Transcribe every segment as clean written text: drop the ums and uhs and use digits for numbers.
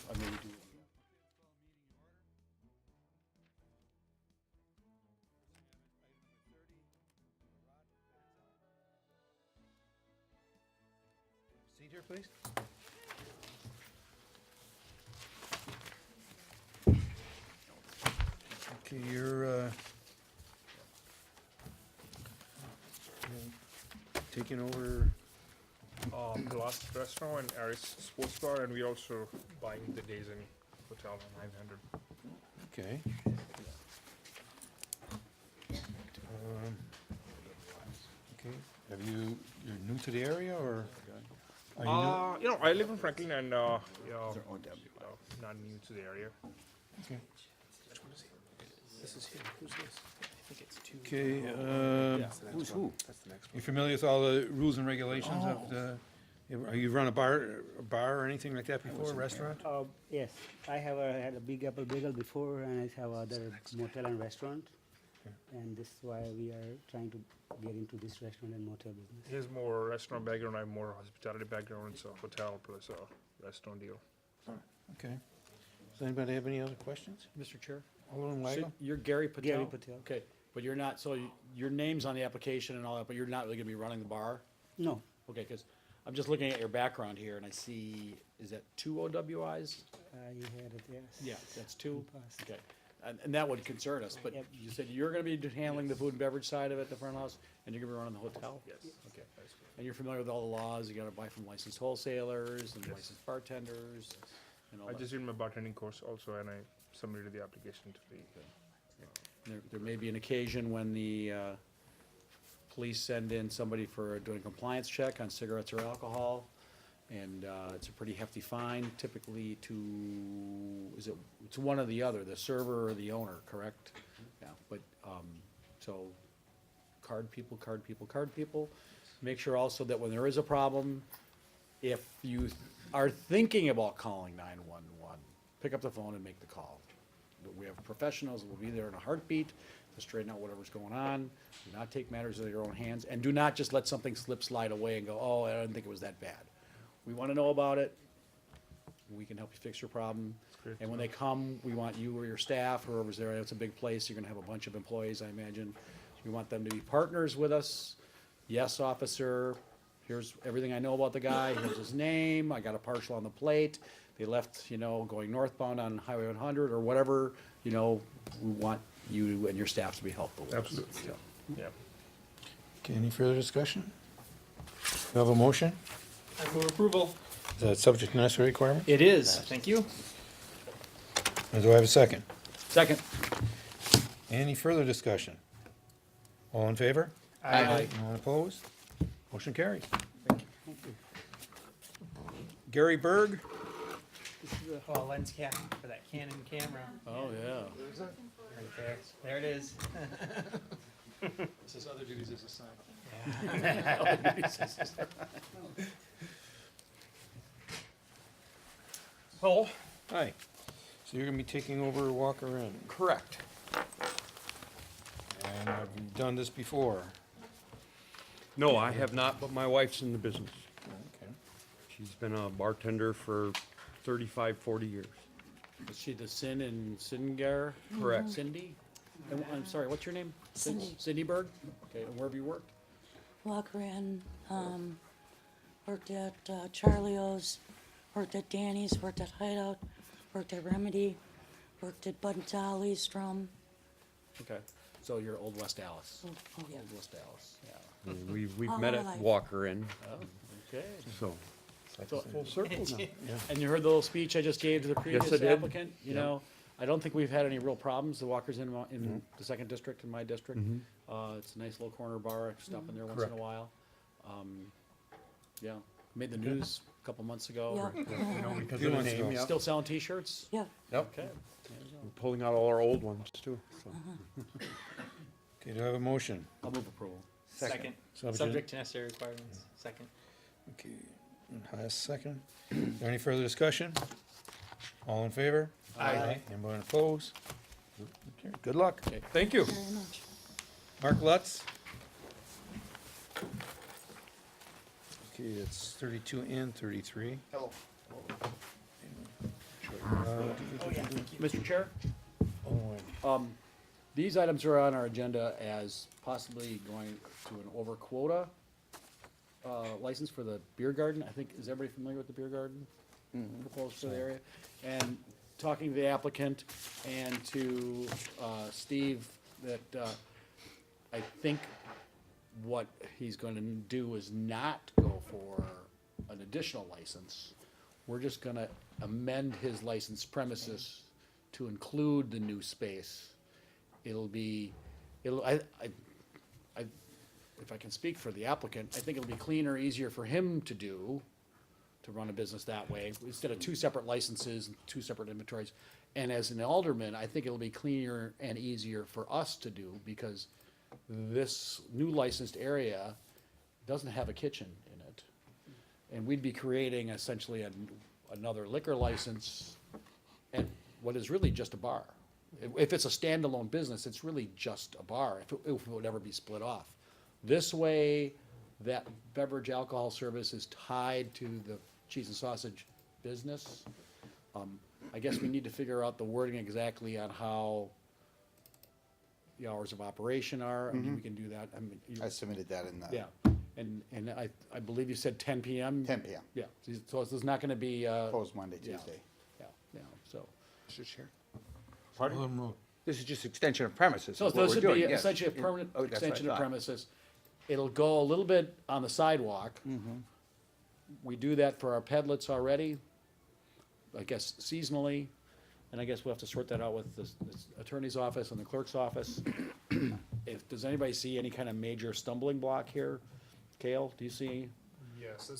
I maybe do. Seat here, please. Okay, you're taking over. Plus Restaurant and Aris Sports Bar, and we're also buying the Days Inn Hotel on 900. Okay. Okay, you're new to the area, or? Are you new? You know, I live in Franklin, and yeah, They're OW. not new to the area. Okay. This is him. Who's this? I think it's two. Okay, Who's who? That's the next you familiar with all the rules and regulations of the, you run a bar or anything like that before, a restaurant? Yes, I had a Big Apple Bagel before, and I have other motel and restaurant. And this is why we are trying to get into this restaurant and motel business. He has more restaurant background, I have more hospitality background. It's a hotel plus a restaurant deal. Okay. Does anybody have any other questions? Mr. Chair? Alderman So Weigel? you're Gary Patel? Gary Patel. Okay, but you're not, so your name's on the application and all that, but you're not really gonna be running the bar? No, Okay, because I'm just looking at your background here and I see, is that two OWIs? you had it, yes. Yeah, that's two? Past. Okay, and that would concern us, but Yep. you said you're gonna be handling the food and beverage side of it, the front house, and you're gonna be running the hotel? Yes. Okay, and you're familiar with all the laws, you gotta buy from licensed wholesalers and Yes. licensed bartenders and all I that? just did my bartending course also, and I submitted the application to the. There may be an occasion when the police send in somebody for doing a compliance check on cigarettes or alcohol, and it's a pretty hefty fine, typically it's one or the other, the server or the owner, correct? Yeah, but, so, card people. Make sure also that when there is a problem, if you are thinking about calling 911, pick up the phone and make the call. We have professionals who will be there in a heartbeat to straighten out whatever's going on. Do not take matters into your own hands, and do not just let something slide away and go, oh, I didn't think it was that bad. We want to know about it. We can help you fix your problem. great And to when they come, we want you or your staff, whoever's there, I know it's a big place, you're gonna have a bunch of employees, I imagine. We want them to be partners with us. Yes, officer, here's everything I know about the guy, here's his name, I got a partial on the plate. They left, going northbound on Highway 100 or whatever, we want you and your staff to be helpful with us. Absolutely. So, Yeah. Okay, any further discussion? You have a motion? I move approval. Is that subject to necessary requirement? It is. Thank you. And do I have a second? Second. Any further discussion? All in favor? Aye. Anyone opposed? Motion carries. Gary Berg? This is a lens cap for that Canon camera. Oh, yeah. Right there. There it is. Says other duties as assigned. Paul? Hi. So you're gonna be taking over Walker Inn, Correct. and have you done this before? No, I have not, but my wife's in the business. Okay. She's been a bartender for 35, 40 years. Is she the Sin in Singer? Correct. Cindy? And, I'm sorry, what's your name? Cindy. Cindy Berg? Okay, and where have you worked? Walker Inn, worked at Charlie O's, worked at Danny's, worked at Hideout, worked at Remedy, worked at Bud and Dolly's, Drum. Okay, so you're Old West Dallas. Oh, yeah. Old West Dallas, yeah. We've All met my at life. Walker Inn, Oh, okay. so. So- Full circle now. And you heard the little speech I just gave to the previous I did. applicant? I don't think we've had any real problems. The Walker's in the second district, in my district. It's a nice little corner bar. I stop in there once in a Correct. while. Yeah, made the news a couple months ago. Yeah, Because Few of the months name, ago. yeah. Still selling T-shirts? yeah. Okay. We're pulling out all our old ones too, so. Okay, do I have a motion? I'll move approval. Second. Subject- Subject to necessary requirements. Second. Okay, and Hess second. Is there any further discussion? All in favor? Aye. Anyone opposed? Okay, good luck. Okay, thank you. Very much. Mark Lutz? Okay, it's 32 and 33. Hello. Sure. Mr. Chair? Oh, These items are on our agenda as possibly going to an over quota license for the beer garden. I think, is everybody familiar with the beer garden? Proposed for the area? And talking to the applicant and to Steve, that I think what he's gonna do is not go for an additional license. We're just gonna amend his license premises to include the new space. If I can speak for the applicant, I think it'll be cleaner, easier for him to do, to run a business that way, instead of two separate licenses and two separate inventories. And as an alderman, I think it'll be cleaner and easier for us to do, because this new licensed area doesn't have a kitchen in it. And we'd be creating essentially another liquor license and what is really just a bar. If it's a standalone business, it's really just a bar, if it would ever be split off. This way, that beverage alcohol service is tied to the cheese and sausage business. I guess we need to figure out the wording exactly on how the hours of operation are. I mean, we can do that. I mean, I submitted that in the. yeah, and I believe you said 10 PM? 10 PM. Yeah, so it's not gonna be, Proposed Monday, yeah. Tuesday. yeah, so. Mr. Chair. Pardon? This is just extension of premises, So is what this we're would doing, be yes. essentially a permanent Oh, that's what I extension of thought. premises. It'll go a little bit on the sidewalk. We do that for our pedlets already, I guess seasonally, and I guess we'll have to sort that out with the attorney's office and the clerk's office. Does anybody see any kind of major stumbling block here? Cale, do you see? Yes,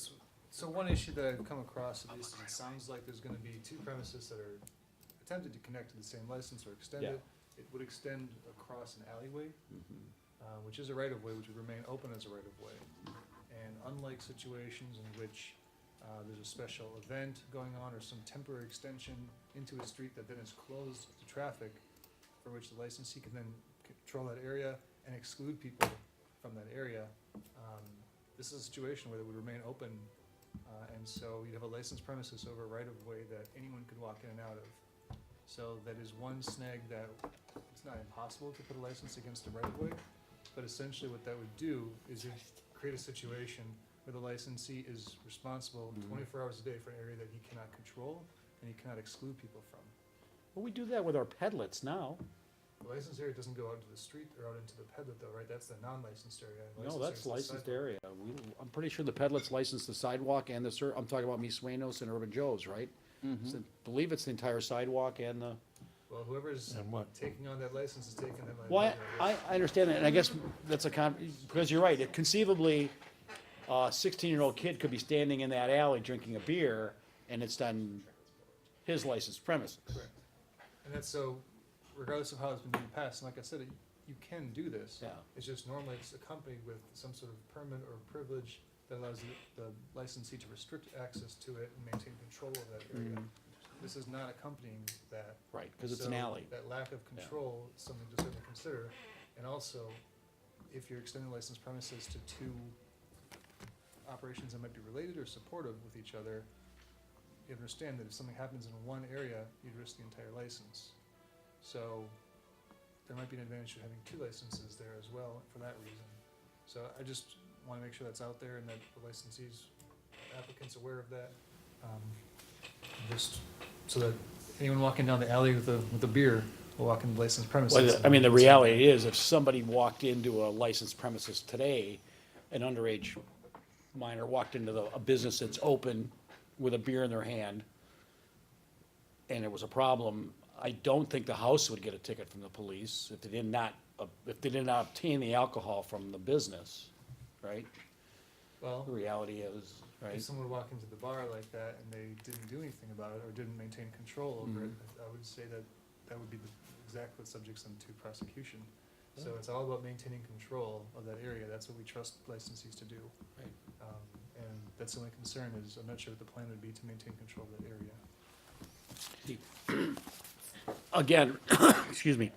so one issue that I've come across, at least, is it sounds like there's gonna be two premises that are attempted to connect to the same license or extend Yeah. it. It would extend across an alleyway, which is a right-of-way, which would remain open as a right-of-way. And unlike situations in which there's a special event going on or some temporary extension into a street that then is closed to traffic, for which the licensee can then control that area and exclude people from that area, this is a situation where it would remain open, and so you'd have a licensed premises over a right-of-way that anyone could walk in and out of. So that is one snag that it's not impossible to put a license against a right-of-way, but essentially what that would do is it create a situation where the licensee is responsible 24 hours a day for an area that he cannot control and he cannot exclude people from. Well, we do that with our pedlets now. The licensed area doesn't go out into the street or out into the pedlet though, right? That's the non-licensed area. No, Licensed that's area's the licensed sidewalk. area. I'm pretty sure the pedlets license the sidewalk and I'm talking about Suenos and Urban Joe's, right? So, believe it's the entire sidewalk and the. Well, whoever's And what? taking on that license is taking that Well, liability. I understand that, and I guess that's because you're right, conceivably, a 16-year-old kid could be standing in that alley drinking a beer, and it's on his licensed premises. Correct. And that's so, regardless of how it's been done in the past, and like I said, you can do this. Yeah. It's just normally it's accompanied with some sort of permit or privilege that allows the licensee to restrict access to it and maintain control of that area. This is not accompanying that. Right, because it's an So alley. That lack of control is something to certainly consider. And also, if you're extending licensed premises to two operations that might be related or supportive with each other, you understand that if something happens in one area, you'd risk the entire license. So there might be an advantage to having two licenses there as well for that reason. So I just wanna make sure that's out there and that the licensees, applicants aware of that. Just so that anyone walking down the alley with a beer will walk in the licensed premises. Well, I mean, the reality is, if somebody walked into a licensed premises today, an underage minor walked into a business that's open with a beer in their hand, and it was a problem, I don't think the house would get a ticket from the police if they did not obtain the alcohol from the business, right? Well, The reality is, right? if someone would walk into the bar like that and they didn't do anything about it or didn't maintain control over it, I would say that that would be exactly what subjects them to prosecution. So it's all about maintaining control of that area. That's what we trust licensees to do. Right. And that's the only concern is I'm not sure what the plan would be to maintain control of that area. Again, excuse me,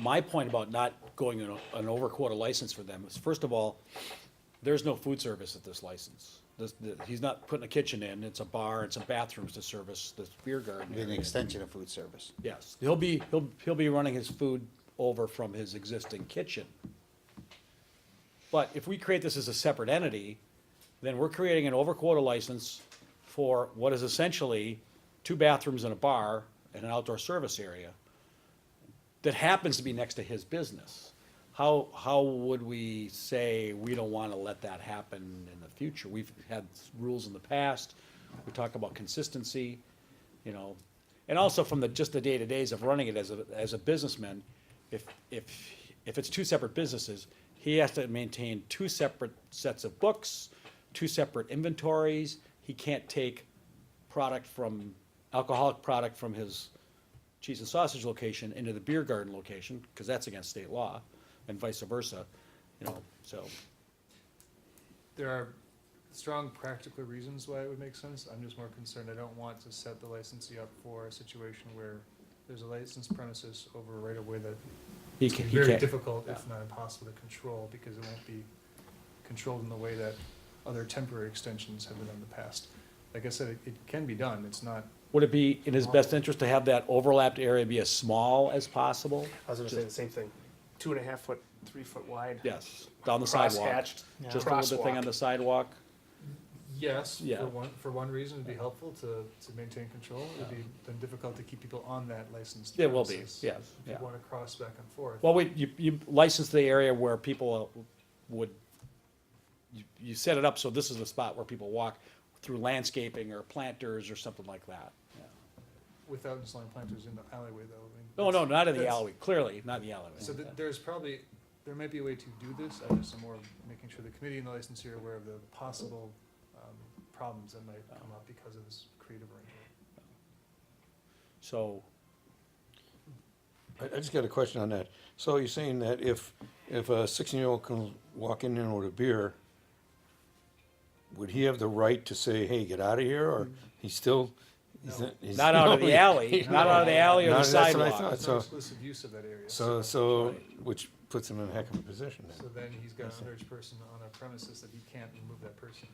my point about not going an over quota license for them is, first of all, there's no food service at this license. he's not putting a kitchen in, it's a bar and some bathrooms to service this beer garden Be an area. extension of food service. Yes, he'll be running his food over from his existing kitchen. But if we create this as a separate entity, then we're creating an over quota license for what is essentially 2 bathrooms and a bar and an outdoor service area that happens to be next to his business. How would we say we don't wanna let that happen in the future? We've had rules in the past, we talk about consistency, you know. And also from just the day-to-days of running it as a businessman, if it's 2 separate businesses, he has to maintain 2 separate sets of books, 2 separate inventories. He can't take alcoholic product from his cheese and sausage location into the beer garden location, because that's against state law, and vice versa, you know, so. There are strong practical reasons why it would make sense. I'm just more concerned, I don't want to set the licensee up for a situation where there's a licensed premises over a right of way that He it's can, gonna he be very can't, difficult, yeah. if not impossible, to control, because it won't be controlled in the way that other temporary extensions have been done in the past. Like I said, it can be done, it's not, Would it be in his best interest to have that overlapped area be as small as possible? I was gonna say the same thing. 2.5 foot, 3 foot wide. Yes, down the sidewalk, Cross-hatched, just a little bit thing on the sidewalk. yes, Yeah. for one reason, it'd be helpful to maintain control. It'd be then difficult to keep people on that licensed It will be, premises. yes, If yeah. you wanna cross back and forth. Well, you license the area where people would, you set it up so this is the spot where people walk through landscaping or planters or something like that. Yeah. Without installing planters in the alleyway, though. I mean, No, no, not in the that's- alleyway, clearly, not in the alleyway. So there might be a way to do this, I just am more making sure the committee and the licensee are aware of the possible, problems that might come up because of this creative arrangement. So, I just got a question on that. So you're saying that if a 16-year-old can walk in there with a beer, would he have the right to say, hey, get out of here, or he's still, he's not out of the alley, not out of the alley or the That's what I sidewalk. thought. There's So- no exclusive use of that area. So, which puts him in a heck of a position So then. then he's got an underage person on a premises that he can't remove that person.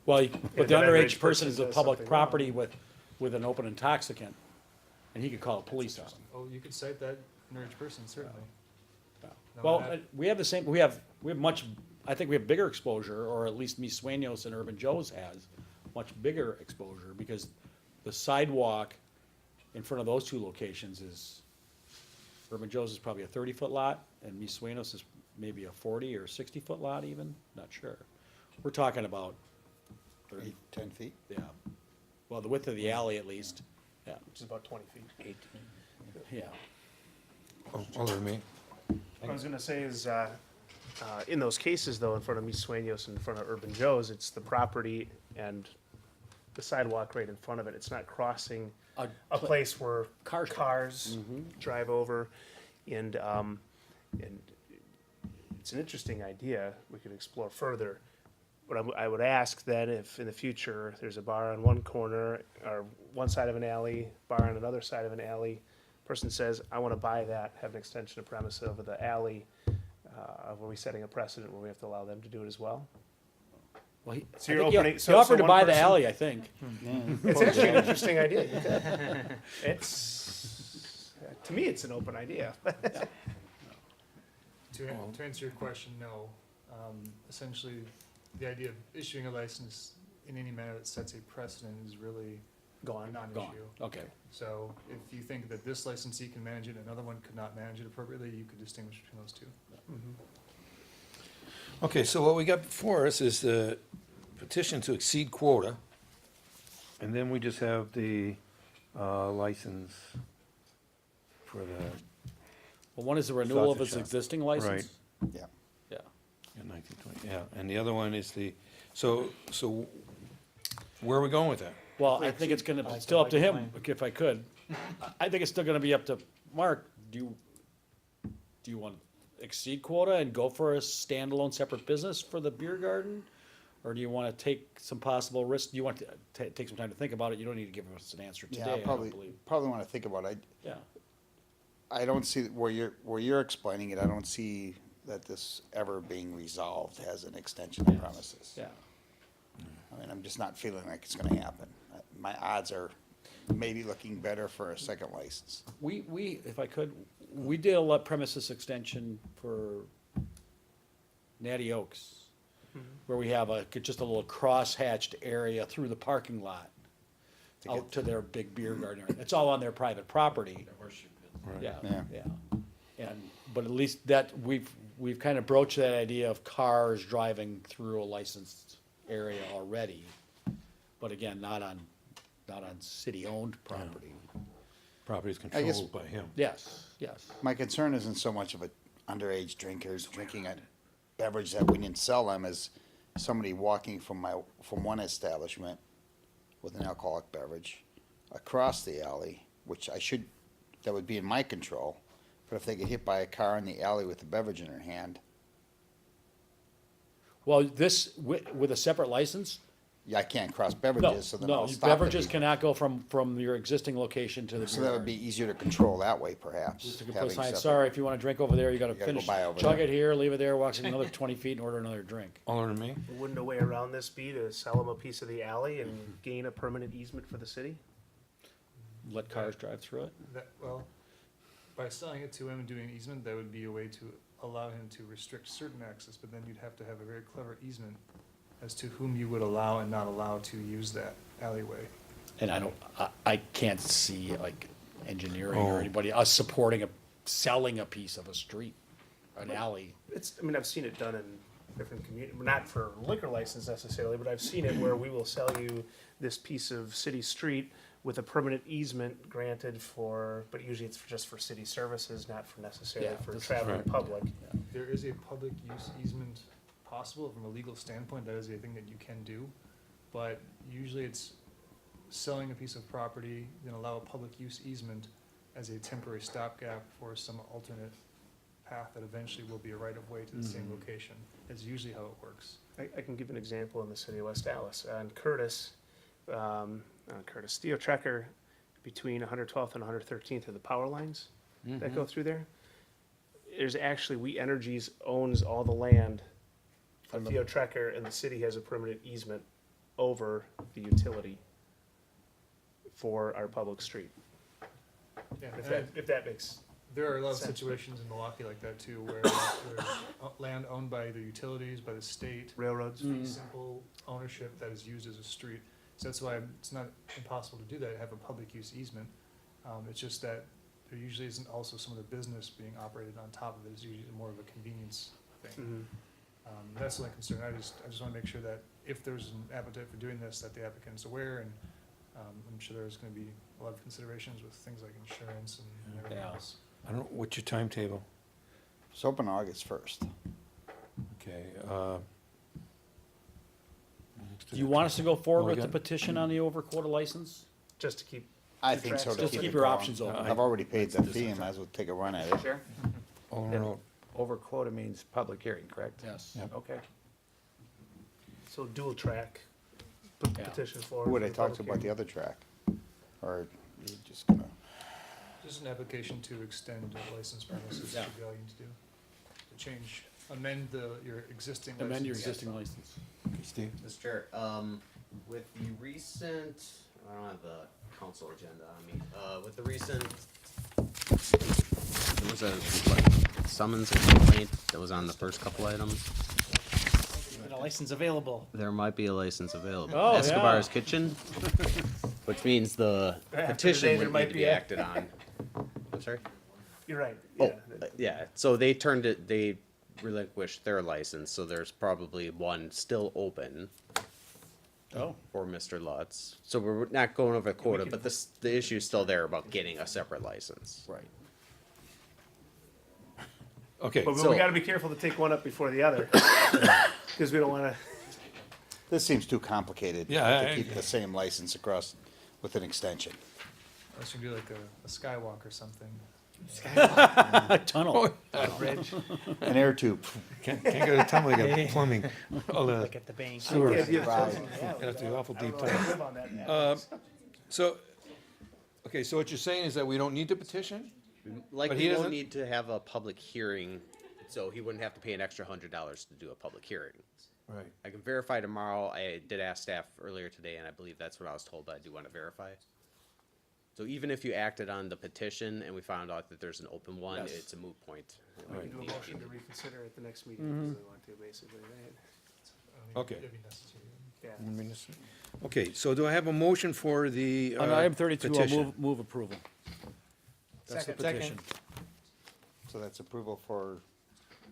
Well, but the that underage underage person is a does public something wrong. property with an open intoxicant, and he could call the police on him. Oh, you could cite that underage person, certainly. No, Well, that- we have the same, we have much, I think we have bigger exposure, or at least Mi Sueños and Urban Joe's has much bigger exposure, because the sidewalk in front of those 2 locations is, Urban Joe's is probably a 30-foot lot, and Mi Sueños is maybe a 40 or 60-foot lot even, not sure. We're talking about 30, 10 feet? yeah, well, the width of the alley at least, yeah, Which is about 20 feet. yeah. Older than me. What I was gonna say is, in those cases though, in front of Mi Sueños and in front of Urban Joe's, it's the property and the sidewalk right in front of it. It's not crossing a place where Cars. cars drive over. And it's an interesting idea we could explore further. But I would ask then if in the future, there's a bar on one corner or one side of an alley, bar on another side of an alley, person says, I want to buy that, have an extension of premise over the alley, are we setting a precedent where we have to allow them to do it as well? Well, he, So I you're think he- opening- he so offered to one buy the person- alley, I think. It's actually an interesting idea. You could. It's, to me, it's an open idea. To answer your question, no. Essentially, the idea of issuing a license in any manner that sets a precedent is really a Gone. Gone, non-issue. okay. So if you think that this licensee can manage it, another one could not manage it appropriately, you could distinguish between those 2. Okay, so what we got before us is the petition to exceed quota, and then we just have the license for the, Well, one is the renewal of Sausage its shop. existing license. Yeah. Yeah. in 1920, yeah, and the other one is the, so where are we going with that? Well, I think it's gonna, it's still up to him, if I could. I think it's still gonna be up to Mark. Do you want to exceed quota and go for a standalone separate business for the beer garden? Or do you wanna take some possible risk? Do you want to take some time to think about it? You don't need to give us an answer Yeah, today, I I don't probably, believe. probably wanna think about it. Yeah, I don't see, where you're explaining it, I don't see that this ever being resolved as an extension of premises. Yeah. I mean, I'm just not feeling like it's gonna happen. My odds are maybe looking better for a second license. We, if I could, we did a lot premises extension for Natty Oaks, where we have just a little cross-hatched area through the parking lot out to their big beer garden area. It's all on their private property. Yeah, Yeah. yeah. But at least that, we've kind of broached that idea of cars driving through a licensed area already. But again, not on city-owned property. Property's I guess- controlled by him. Yes, yes. My concern isn't so much of underage drinkers drinking a beverage that we didn't sell them as somebody walking from one establishment with an alcoholic beverage across the alley, which that would be in my control. But if they get hit by a car in the alley with a beverage in their hand, Well, this, with a separate license, yeah, I can't cross no, beverages, so then no, I'll stop the beverages people. cannot go from your existing location to the So beer that would garden. be easier to control that way, perhaps. Just to put a having sign, separate- sorry, if you wanna drink over there, you gotta You gotta go finish, buy over chug there. it here, leave it there, walk another 20 feet and order another drink. All or me? Wouldn't a way around this be to sell them a piece of the alley and gain a permanent easement for the city? Let cars drive through it. Well, by selling it to him and doing an easement, that would be a way to allow him to restrict certain access, but then you'd have to have a very clever easement as to whom you would allow and not allow to use that alleyway. And I can't see like engineering Oh. or anybody, us selling a piece of a street, an alley. I mean, I've seen it done in different communities, not for liquor license necessarily, but I've seen it where we will sell you this piece of city street with a permanent easement granted but usually it's just for city services, not for necessarily Yeah, for this is traveling right. public. There is a public use easement possible from a legal standpoint, that is a thing that you can do. But usually it's selling a piece of property, then allow a public use easement as a temporary stopgap for some alternate path that eventually will be a right of way to the same location. That's usually how it works. I can give an example in the city of West Dallas. On Curtis, Theo Trekker, between 112th and 113th are the power lines that go through there. There's actually, We Energies owns all the land of Theo Trekker, and the city has a permanent easement over the utility for our public street. Yeah, If that makes, there are a lot of sense. situations in Milwaukee like that too, where there's land owned by the utilities, by the state, railroads. fee simple ownership that is used as a street. So that's why it's not impossible to do that, have a public use easement. It's just that there usually isn't also some of the business being operated on top of it. It's usually more of a convenience thing. That's the only concern. I just wanna make sure that if there's an appetite for doing this, that the applicant's aware, and I'm sure there's gonna be a lot of considerations with things like insurance and everything Yeah. else. I don't, what's your timetable? It's open August 1st. Okay, Do you want us to go forward Well, with the again- petition on the over quota license? Just to keep, I think so. Just to keep keep it your going. options open. I've already paid the fee, and might as well take a run at it. Sure. all or no? Over quota means public hearing, correct? Yes. Yep. Okay. so dual track, put the Yeah. petition forward. Who would I for talk to public about the hearing. other track? Or you just gonna, Just an application to extend the license premises, Yeah. should be all you need to do. To change, amend your existing license. Amend your existing license. Okay, Steve? Mr. Chair, with the recent, I don't have the council agenda on me, with the recent, there was a what, summons or complaint that was on the first couple items. A license available. There might be a license available. Oh, yeah. Escobar's Kitchen, which means the After today, petition there would might need to be be a- acted on. I'm sorry? You're right, Oh, yeah. yeah, so they relinquished their license, so there's probably one still open Oh. for Mr. Lutz. So we're not going over the quota, but the issue's still there about getting a separate license. Right. Okay, But So- we gotta be careful to take one up before the other, because we don't wanna, this seems too complicated Yeah, to keep the same license across with an extension. Unless you do like a skywalk or something. A tunnel. bridge. An air tube. can't get a tunnel, you got plumbing, all the Like at the bank. sewer, Yeah, yeah, Right. you have to do awful I don't deep know if I tunnel. live on that map. So, okay, so what you're saying is that we don't need the petition? Like, But we he don't doesn't- need to have a public hearing so he wouldn't have to pay an extra $100 to do a public hearing. Right. I can verify tomorrow. I did ask staff earlier today, and I believe that's what I was told, but I do want to verify. So even if you acted on the petition and we found out that there's an open one, Yes. it's a moot point. We can do a motion to reconsider at the next meeting if we want to, basically, right? Okay. It'd be necessary. Yeah. Okay, so do I have a motion for the On item 32, I'll petition? move approval. That's the Second. petition, So that's approval for,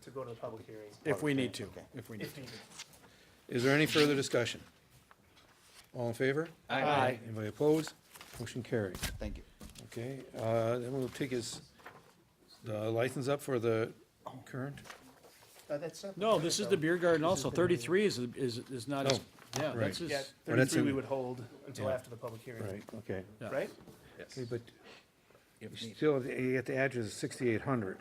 To go to the public hearing. if we need to, Okay. if we need If to. needed. Is there any further discussion? All in favor? Aye. Anybody opposed? Motion carried. thank you. Okay, then we'll take the license up for the current. That's separate. No, this is the beer garden also. the- 33 is not, Oh, yeah, right. that's Yeah, just, Well, that's 33 we in- would hold until Yeah. after the public hearing, Right, okay. yeah. right? Yes. Okay, but you still, you get the address of 6,800.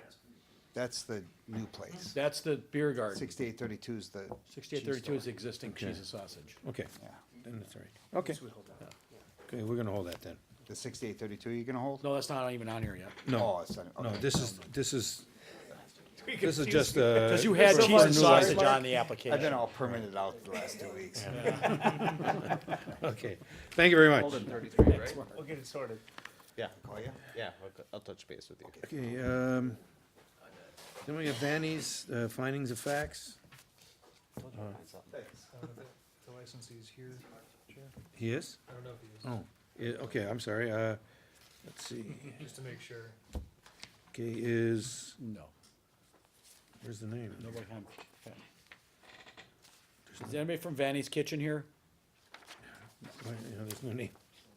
That's the new place. That's the beer garden. 6832 is the. 6832 is cheese the existing Okay. cheese and sausage. Okay, store. then that's all right. Okay, This would hold that. okay, we're gonna hold that then. Yeah. The 6832 you're gonna hold? No, that's not even on here yet. No, Oh, it's not, no, okay. this is just, Because you had for cheese and new sausage license. on the I've been application. all permitted out the last 2 weeks. Okay, thank you very much. Holden 33, right? We'll get it sorted. Yeah, Call you? yeah, I'll touch base with you. Okay, then we have Vanny's findings of facts. The licensee's here, Chair. He is? I don't know if he is, Oh, okay, I'm sorry, let's see. just to make sure. Okay, is, No, where's the name? nobody can. Is anybody from Vanny's Kitchen here? There's no name.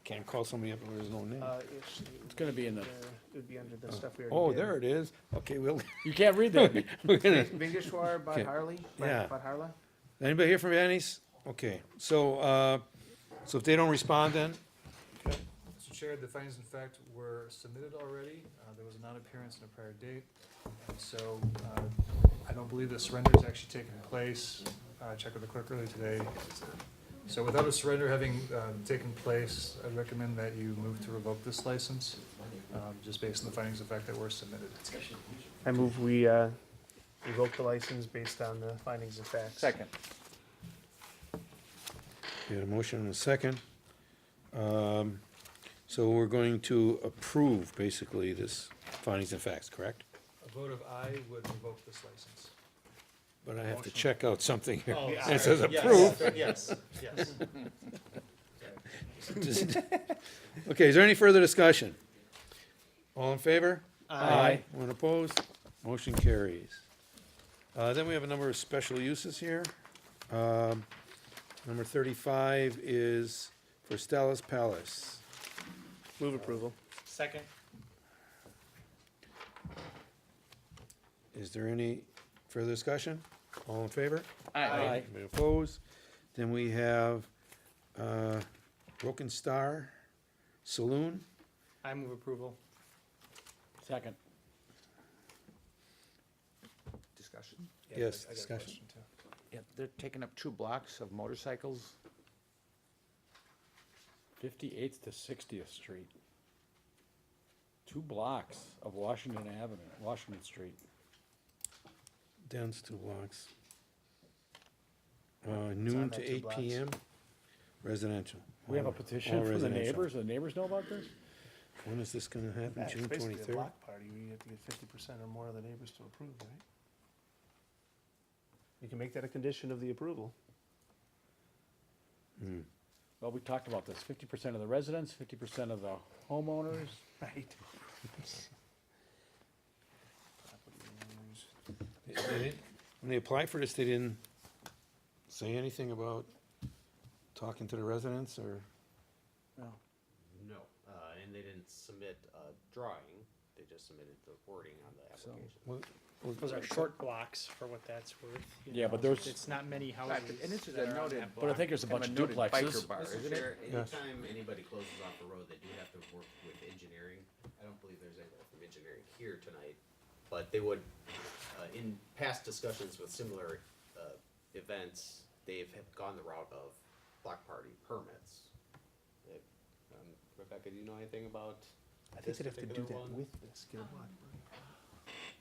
Can't call somebody up where there's no name. Actually, It's gonna be in the, it would be under the stuff we already Oh, did. there it is. Okay, we'll, you can't read that. we're gonna, Vingeshwar Bad Okay. Harley? Yeah. Bad Harla? anybody here from Vanny's? Okay, so if they don't respond then, Mr. Chair, the findings in fact were submitted already. There was a non-appearance in a prior date. And so, I don't believe the surrender has actually taken place. I checked with the clerk earlier today. So without a surrender having taken place, I'd recommend that you move to revoke this license, just based on the findings of fact that were submitted. I move we revoke the license based on the findings of facts. Second. we had a motion and a second. So we're going to approve basically this findings and facts, correct? A vote of aye would revoke this license. But I have to check out something here. Oh, It says sorry. approve. Yes, yes. Okay, is there any further discussion? All in favor? Aye. One opposed? Motion carries. Then we have a number of special uses here. Number 35 is for Stella's Palace. Move approval. Second. Is there any further discussion? All in favor? Aye. Anybody opposed? Then we have Broken Star Saloon. I move approval. Second. Discussion. Yeah, Yes, I got a discussion. question, too. Yeah, they're taking up 2 blocks of motorcycles. 58th to 60th Street. 2 blocks of Washington Avenue, Washington Street. Den's 2 blocks. on Noon that to 2 8 blocks. PM, residential. We have a All petition from the residential. neighbors. Do the neighbors know about this? When is this gonna happen? Yeah, it's June basically a 23rd? block party, we have to get 50% or more of the neighbors to approve, right? You can make that a condition of the approval. Hmm. Well, we talked about this. 50% of the residents, 50% of the homeowners. Right. When they applied for this, they didn't say anything about talking to the residents, or? No, and they didn't submit a drawing, they just submitted the wording on the application. Those are short blocks for what that's worth. you Yeah, know. but there's- It's not many houses And this is that a are on noted, that But I block. think there's a bunch of kind of a noted duplexes. biker bar, Mr. isn't Chair, it? Yes. anytime anybody closes off a road, they do have to work with engineering. I don't believe there's anybody from engineering here tonight, but they would, in past discussions with similar, events, they've gone the route of block party permits. They- Rebecca, do you know anything about I think this they'd have to do particular that one? with this, get a block party.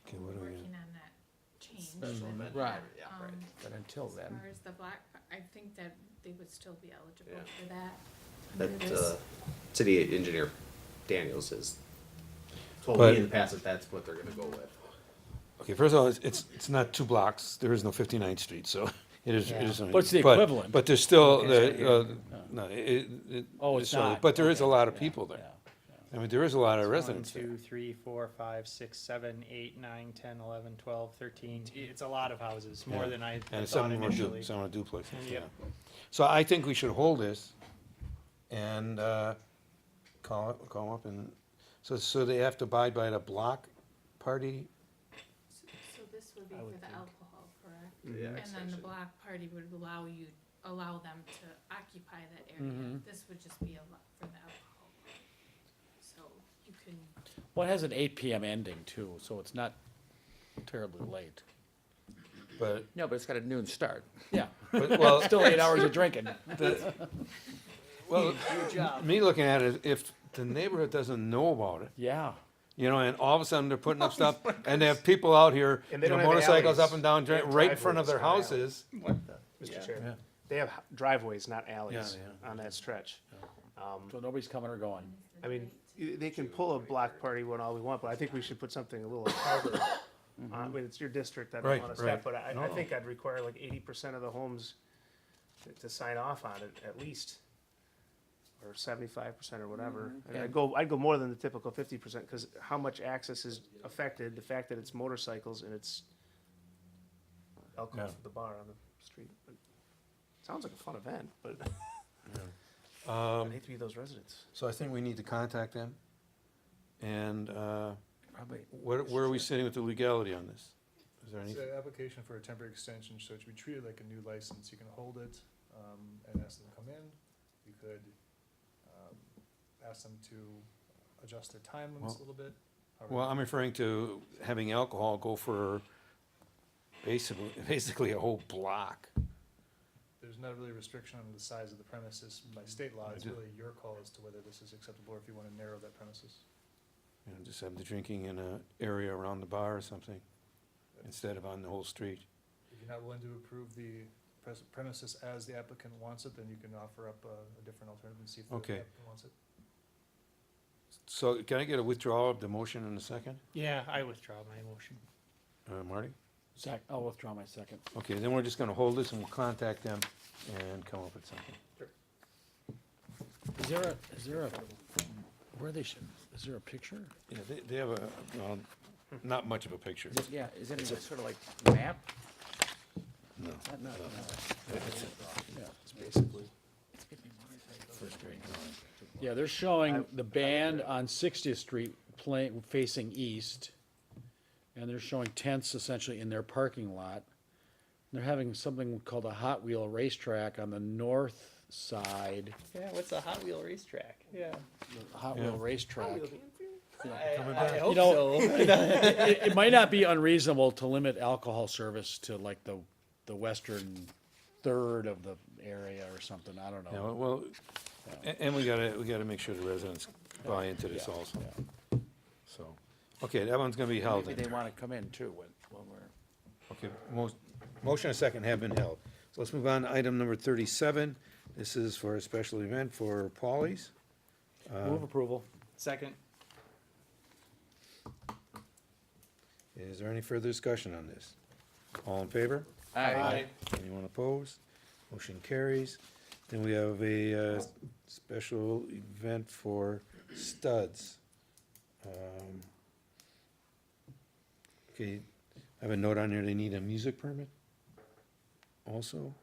Okay, what do we got? Working on that change. Special event. Right. Yeah, Um, right. But until As then, far as the black, I think that they would still be eligible Yeah. for that. That, under this. city engineer Daniels has told But- me in the past that that's what they're gonna go with. Okay, first of all, it's not 2 blocks, there is no 59th Street, so it is. Yeah. But it's the equivalent. But there's still, It's no, it. Oh, it's so- not. But there is a Okay, lot of yeah, people there. yeah. I mean, there is a lot of One, residents there. 2, 3, 4, 5, 6, 7, 8, 9, 10, 11, 12, 13. It's a lot of houses, more Yeah. than I And thought some are initially. some are duplexes, yeah. Yep. So I think we should hold this and, call them up and, so they have to abide by the block party? So this would be I for would the think. alcohol, correct? Yeah, And then the extension. block party would allow them to occupy that area. Mhm. This would just be for the alcohol. So you can, Well, it has an 8 PM ending too, so it's not terribly late. But, no, but it's got a noon start. Yeah, well, still 8 hours of drinking. well, good job. me looking at it, if the neighborhood doesn't know about it, Yeah. you know, and all of a sudden they're putting up stuff, and they have people out here, And you they know, don't have motorcycles alleys. up and down, They have right in front of their driveways, not houses. Mr. Yeah. Chair, they have driveways, not alleys, Yeah, on that stretch. So nobody's coming or going. I mean, they can pull a block party when all we want, but I think we should put something a little harder. I mean, it's your district, I don't Right, wanna right. step, but I No. think I'd require like 80% of the homes to sign off on it, at least. Or 75% or whatever. And I'd go more than the typical 50%, cause how much access is affected, the fact that it's motorcycles and it's alcohol Yeah. for the bar on the street. But sounds like a fun event, but I'd hate to be those residents. So I think we need to contact them. And, Probably. where are we sitting with the legality on this? Is there any? It's an application for a temporary extension, so it should be treated like a new license. You can hold it, and ask them to come in. You could, ask them to adjust their time limits a little bit. However- Well, I'm referring to having alcohol go for basically a whole block. There's not really a restriction on the size of the premises by state law. It's really your call as to whether this is acceptable or if you want to narrow that premises. You know, just have the drinking in a area around the bar or something, instead of on the whole street. If you're not willing to approve the premises as the applicant wants it, then you can offer up a different alternative and see if the Okay. applicant wants it. So can I get a withdrawal of the motion in a second? Yeah, I withdraw my motion. Marty? I'll withdraw my second. Okay, then we're just gonna hold this and we'll contact them and come up with something. Is there a, where they should, is there a picture? Yeah, they have a, not much of a picture. Yeah, is it sort of like map? No. No. It's basically. Yeah, they're showing the band on 60th Street playing, facing east. And they're showing tents essentially in their parking lot. They're having something called a Hot Wheel racetrack on the north side, Yeah, what's a Hot Wheel racetrack? Yeah. Hot Wheel racetrack. I hope You know, so. It might not be unreasonable to limit alcohol service to like the western third of the area or something, I don't Yeah, know. well, and we gotta make sure the residents buy into this Yeah, also, yeah. so. Okay, that one's gonna be held Maybe then. they want to come in too when we're. Okay, motion and second have been held. So let's move on to item number 37. This is for a special event for Paulie's. Move approval. Second. Is there any further discussion on this? All in favor? Aye. Anyone opposed? Motion carries. Then we have a special event for Studs. Okay, I have a note on here, they need a music permit also.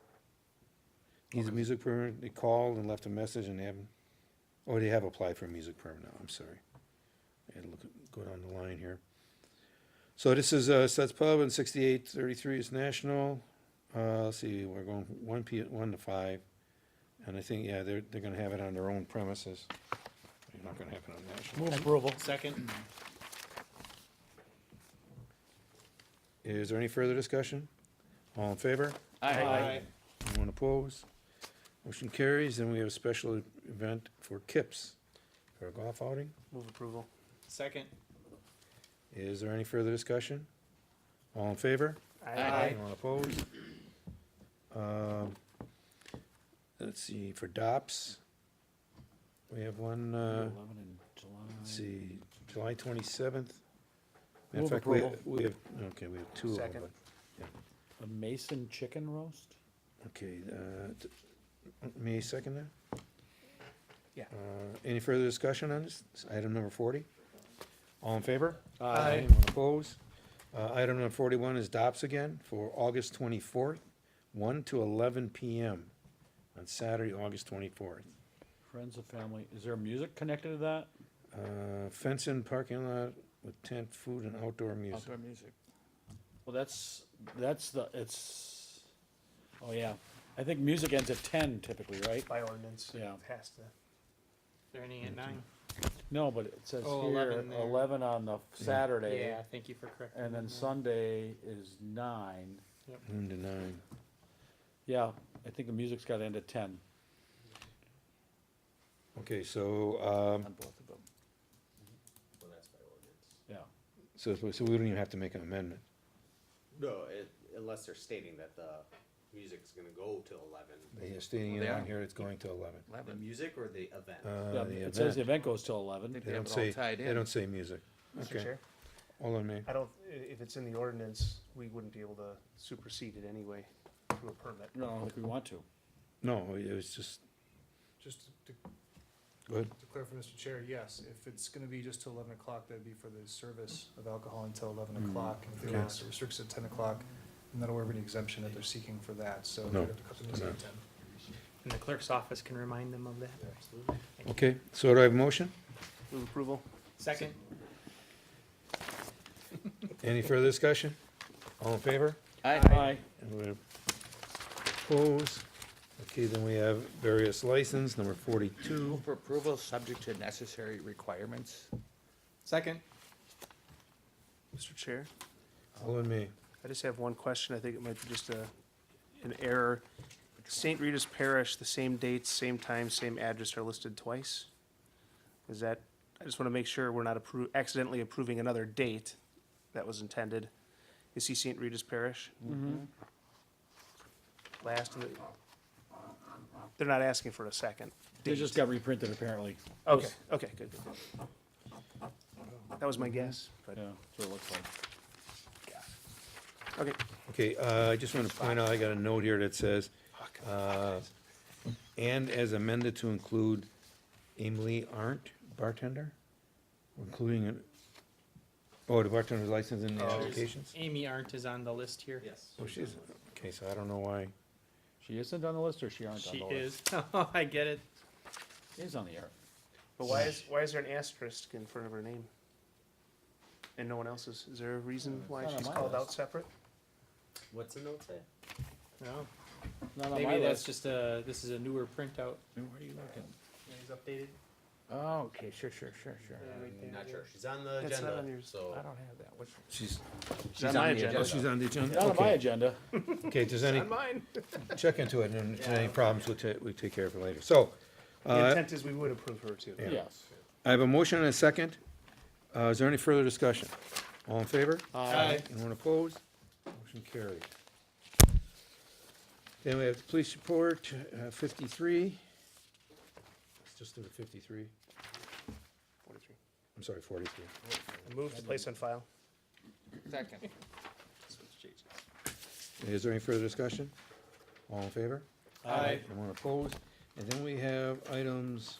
Needs a music permit, they called and left a message and they haven't, oh, they have applied for a music permit now, I'm sorry. I had to go down the line here. So this is Studs Pub and 6833 is National. Let's see, we're going 1 to 5. And I think, yeah, they're gonna have it on their own premises. They're not gonna have it on National. Move approval. Second. Is there any further discussion? All in favor? Aye. Anyone opposed? Motion carries, then we have a special event for Kips, for a golf outing. Move approval. Second. Is there any further discussion? All in favor? Anyone opposed? Let's see, for DOPS, we have one, 11 in July. let's see, July 27th. Matter Move of fact, approval. we have, okay, we have two of them, Second. but, A Mason chicken roast? okay, may I second that? Yeah. Any further discussion on this? It's item number 40? All in favor? Aye. Anyone opposed? Item number 41 is DOPS again for August 24th, 1 to 11 PM on Saturday, August 24th. Friends of family. Is there music connected to that? Fence in parking lot with tent, food, and outdoor music. Outdoor music. Well, oh yeah. I think music ends at 10 typically, right? By ordinance. Yeah. It has to. Starting at 9. No, but it says Oh, here, 11 there. 11 on the Saturday. Yeah, thank you for correcting. And then that. Sunday is 9. Noon to 9. Yeah, I think the music's gotta end at 10 Okay, so, on both of them. Well, that's by ordinance. Yeah. so we don't even have to make an amendment. No, unless they're stating that the music's gonna go till 11. They are stating it They on are. here, it's going to 11. The 11. music or the event? Yeah, The it says the event. event goes till 11. They They have don't it all say, tied they in. don't say music. Mr. Okay, Chair, hold on, man. I don't, if it's in the ordinance, we wouldn't be able to supersede it anyway through a permit. No, I don't think we want to. No, it was just, Just to go ahead. to clarify, Mr. Chair, yes, if it's gonna be just till 11 o'clock, that'd be for the service of alcohol until 11 o'clock. If Okay. it restricts at 10 o'clock, I'm not aware of any exemption that they're seeking for that, so No. they'd have to cut the music at 10. And the clerk's office can remind them of that. Absolutely. Okay, so do I have a motion? Move approval? Second. Any further discussion? All in favor? Aye. Anyone opposed? Okay, then we have various license, number 42. Move for approval, subject to necessary requirements. Second. Mr. Chair, Hold on me. I just have one question. I think it might be just an error. St. Rita's Parish, the same dates, same time, same address are listed twice. Is that, I just want to make sure we're not accidentally approving another date that was intended. Is he St. Rita's Parish? Last of the, they're not asking for a second. They just got reprinted apparently. Okay, okay, good, good, good. That was my guess, but, Yeah, that's what it looks like. okay. Okay, I just want to point out, I got a note here that says, and as amended to include Emily Arndt, bartender? We're including an, oh, the bartender's license in the applications? Amy Arndt is on the list here. Yes. Oh, she's, okay, so I don't know why. She isn't on the list or she aren't on She the list? is. Oh, I get it. She is on the air. But why is there an asterisk in front of her name? And no one else's? Is there a reason why not on she's my called list. out separate? What's the note say? No. Not on my Maybe that's list. just this is a newer printout. Where are you looking? He's updated. Oh, okay, sure. I'm not sure. She's on the That's not agenda, on yours. so. I don't have that. Which, She's, She's on my agenda. oh, she's on the agenda? Not on my Okay. agenda. Okay, if there's any, On mine. check into it, and if there's any problems, we'll take care of it later. So, The intent is we would approve her too. Yeah. Yes. I have a motion and a second. Is there any further discussion? All in favor? Aye. Anyone opposed? Motion carried. Then we have the police report, 53. Let's just do the 53. 43. I'm sorry, 43. I move to place on file. second. Is there any further discussion? All in favor? Aye. Anyone opposed? And then we have items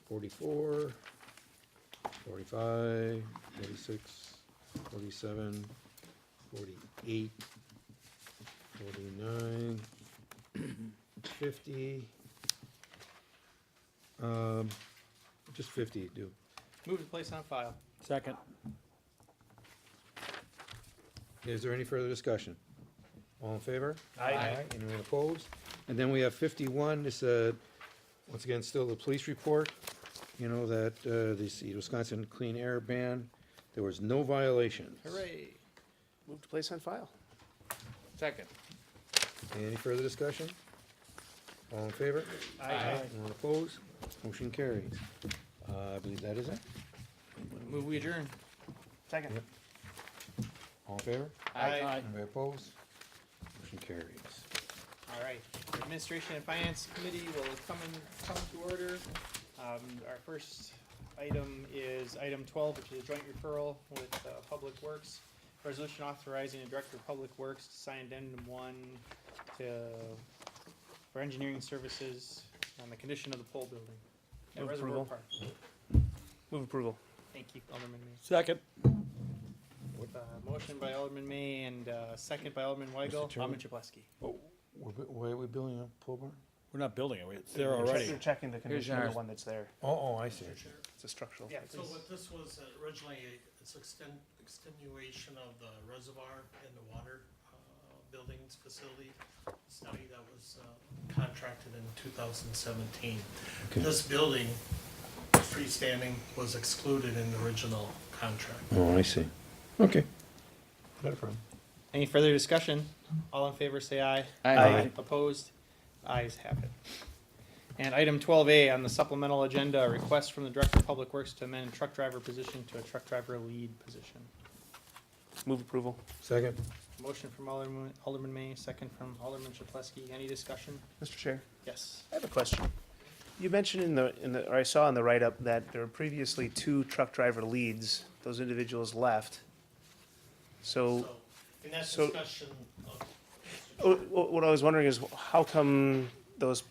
44, 45, 46, 47, 48, 49, 50. Just 50, do. Move to place on file. Second. Is there any further discussion? All in favor? Aye. Anyone opposed? And then we have 51, this, once again, still the police report. You know that, the Wisconsin Clean Air Ban, there was no violations. Hooray. Move to place on file. Second. Any further discussion? All in favor? Aye. Anyone opposed? Motion carries. I believe that is it. Move we adjourn. Second. All in favor? Aye. Anybody opposed? Motion carries. All right, Administration and Finance Committee will come to order. Our first item is item 12, which is a joint referral with Public Works. Resolution authorizing the Director of Public Works to sign addendum 1 for engineering services on the condition of the pole building. at Move Reservoir approval. Park. Move approval. Thank you, Alderman May. Second. Motion by Alderman May and second by Alderman Weigel. Chairman? Alderman Chaplowski. Why are we building a pole barn? We're not building it, it's there They're already. checking the condition of ours. the one that's there. Oh, I see. It's a structural. Yeah, So please. what this was originally, it's extenuation of the reservoir in the water buildings facility study that was contracted in 2017. Okay. This building, freestanding, was excluded in the original contract. Oh, I see. Okay. Not a problem. Any further discussion? All in favor, say aye. Aye. Opposed? Ayes have it. And item 12A on the supplemental agenda, a request from the Director of Public Works to amend truck driver position to a truck driver lead position. Move approval. Second? Motion from Alderman May, second from Alderman Chaplowski. Any discussion? Mr. Chair, Yes. I have a question. You mentioned or I saw in the write-up that there were previously 2 truck driver leads. Those individuals left. So, So in that so- discussion, what I was wondering is how come those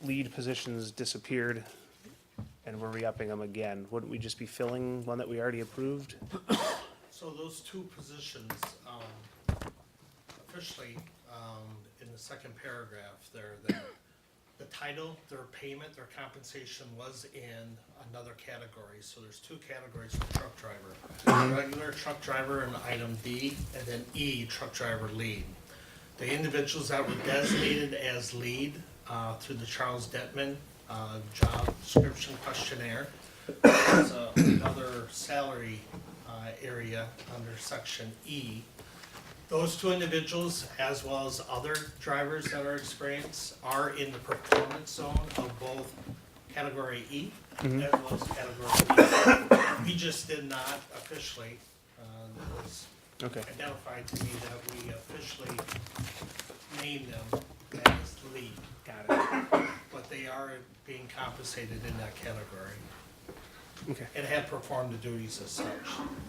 lead positions disappeared and we're re-upping them again? Wouldn't we just be filling one that we already approved? so those 2 positions, officially, in the second paragraph there, the title, their payment, their compensation was in another category. So there's 2 categories for truck driver. Regular truck driver in item D, and then E, truck driver lead. The individuals that were designated as lead through the Charles Detman job description questionnaire, there's another salary area under section E. Those 2 individuals, as well as other drivers that are experienced, are in the performance zone of both category E as well as category B. We just did not officially, it was Okay. identified to me that we officially named them as lead. Got it. But they are being compensated in that category Okay. and have performed the duties as such.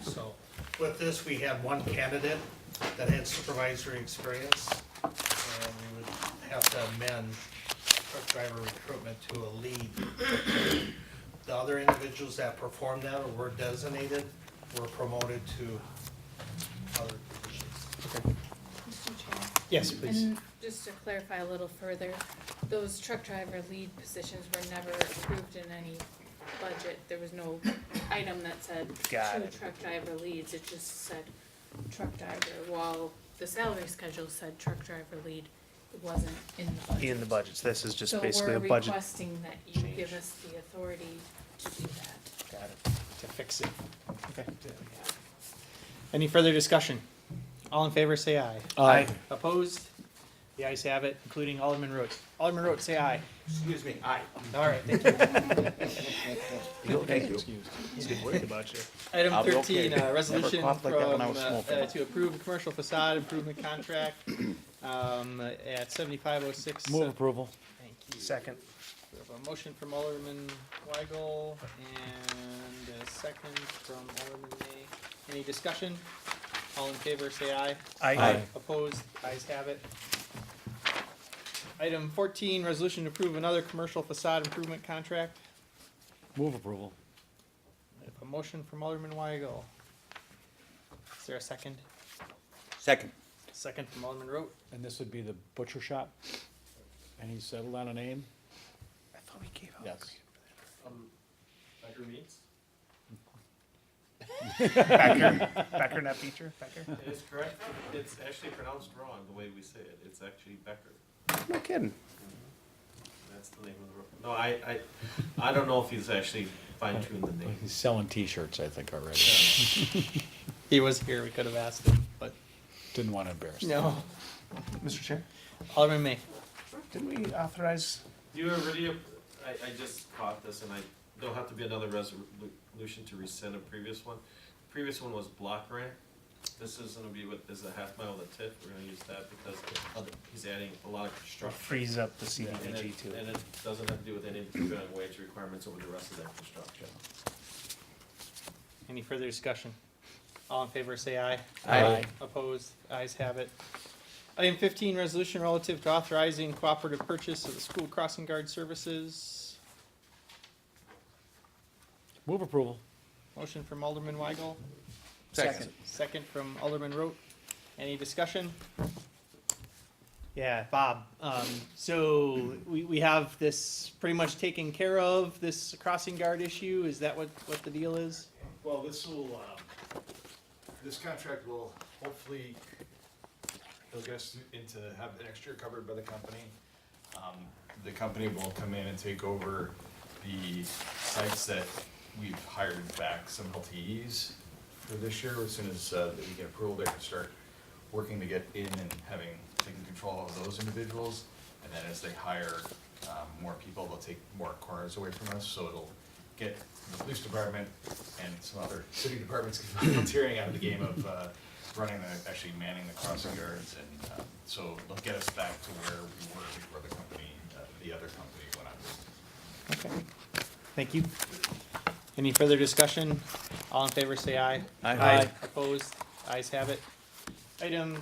So with this, we had 1 candidate that had supervisory experience, and we would have to amend truck driver recruitment to a lead. The other individuals that performed that or were designated were promoted to other positions. Mr. Chair. Yes, please. And just to clarify a little further, those truck driver lead positions were never approved in any budget. There was no item that said Got 2 it. truck driver leads. It just said truck driver, while the salary schedule said truck driver lead. It wasn't in the budget. In the budgets, this is just So basically a we're budget. requesting that you change. give us the authority to do that. Got it. To fix it. Okay. Any further discussion? All in favor, say aye. Aye. Opposed? The ayes have it, including Alderman Rhodes. Alderman Rhodes, say aye. Excuse me, aye. All right, thank you. Thank you. He's been worried about you. Item I'll be 13, okay. resolution coughed like that when I from, was smoking. to approve the commercial facade improvement contract, at 7506. Move approval. Thank you. Second. We have a motion from Alderman Weigel and a second from Alderman May. Any discussion? All in favor, say aye. Aye. Opposed? Ayes have it. Item 14, resolution to approve another commercial facade improvement contract. Move approval. We have a motion from Alderman Weigel. Is there a second? Second. Second from Alderman Rote. And this would be the butcher shop? And he settled on a name? I thought we gave out. Yes. Becker Meats? Becker, not Beecher? Becker? It is correct. It's actually pronounced wrong the way we say it. It's actually Becker. No kidding. That's the name of the road. No, I don't know if he's actually fine-tuned the name. He's selling T-shirts, I think, already. He was here, we could have asked him, but Didn't want to embarrass him. no. Mr. Chair, Alderman May. didn't we authorize, You already, I just caught this, and there'll have to be another resolution to rescind a previous one. Previous one was block grant. This is gonna be what is a half mile of TIF, we're gonna use that because he's adding a lot of construction. Frees up the And CDBG it, too. and it doesn't have to do with any prevailing wage requirements over the rest of that construction. Any further discussion? All in favor, say aye. Aye. Opposed? Ayes have it. Item 15, resolution relative to authorizing cooperative purchase of the school crossing guard services. Move approval. Motion from Alderman Weigel, Second. second from Alderman Rote. Any discussion? Yeah, Bob, so we have this pretty much taken care of, this crossing guard issue, is that what the deal is? Well, this will, this contract will hopefully, it'll get us into have the next year covered by the company. The company will come in and take over the sites that we've hired back some LTEs for this year. As soon as we get approval, they can start working to get in and taking control of those individuals. And then as they hire more people, they'll take more corners away from us. So it'll get the police department and some other city departments volunteering out of the game of actually manning the crossing guards. And so it'll get us back to where we were before the company, the other company went under. Okay, thank you. Any further discussion? All in favor, say aye. Aye. Opposed? Ayes have it. Item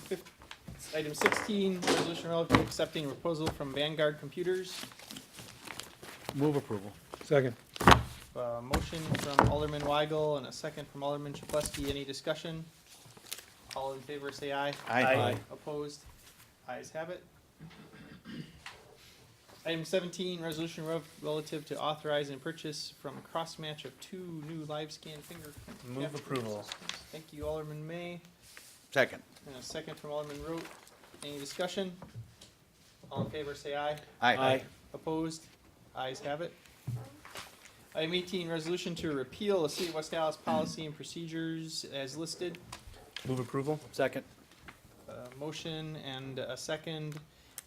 16, resolution relative to accepting a proposal from Vanguard Computers. Move approval. Second. Motion from Alderman Weigel and a second from Alderman Chapletsky. Any discussion? All in favor, say aye. Aye. Opposed? Ayes have it. Item 17, resolution relative to authorizing and purchase from a cross-match of 2 new live scan fingerprint. Move capture approval. systems. Thank you, Alderman May, Second. and a second from Alderman Rote. Any discussion? All in favor, say aye. Aye. Opposed? Ayes have it. Item 18, resolution to repeal the City of West Dallas policy and procedures as listed. Move approval? Second. Motion and a second.